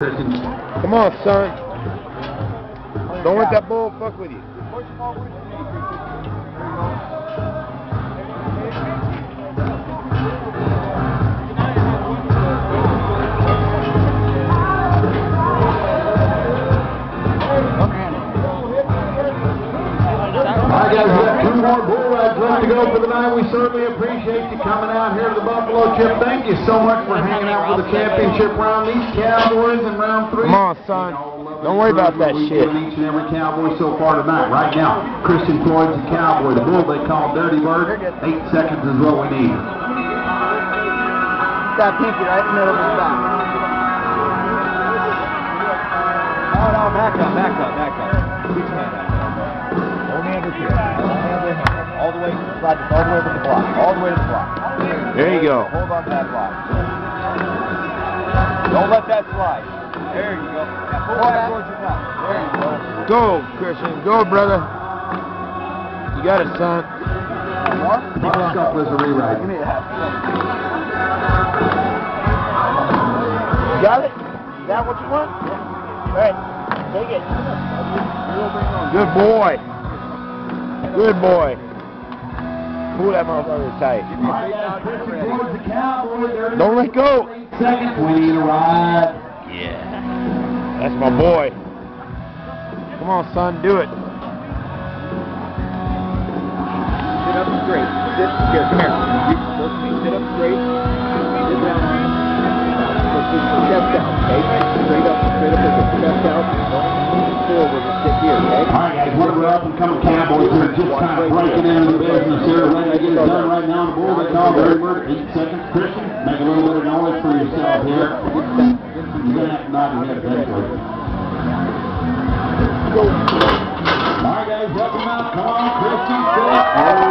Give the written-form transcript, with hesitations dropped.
Come on, son. Don't let that bull fuck with you. Alright guys, we got 2 more bull rides left to go for the night. We certainly appreciate you coming out here to the Buffalo Chip. Thank you so much for hanging out for the championship round. These Cowboys in round 3. Come on, son. Don't worry about that shit. Each and every Cowboy so far tonight. Right now, Christian Floyd's a Cowboy. The bull they call Dirty Bird. 8 seconds is what we need. That pinky right in the middle of his back. No, back up. Keep his hand out. Only under here. All the way, slide this all the way to the block. All the way to the block. There you go. Hold on to that block. Don't let that slide. There you go. Now pull back towards your nut. There you go. Go, Christian. Go, brother. You got it, son. More? Next up is a rewrite. Give me that. Got it? Is that what you want? Yeah. All right. Take it. Good boy. Good boy. Pull that motherfucker tight. Don't let go. 8 seconds. We need a ride. Yeah. That's my boy. Come on, son. Do it. Sit up straight. Sit here. Come here. You're supposed to be sit up straight. Sit down. Let's keep your chest out. Okay. Straight up. With your chest out. Don't move forward. Just sit here. Okay. All right, guys. One of our up-and-coming Cowboys who are just kind of breaking into the business here. Ready to get it done right now. The bull they call Dirty Bird. 8 seconds. Christian, make a little bit of noise for yourself here. You're going to have to nod your head eventually. All right, guys. Welcome out. Come on, Christian.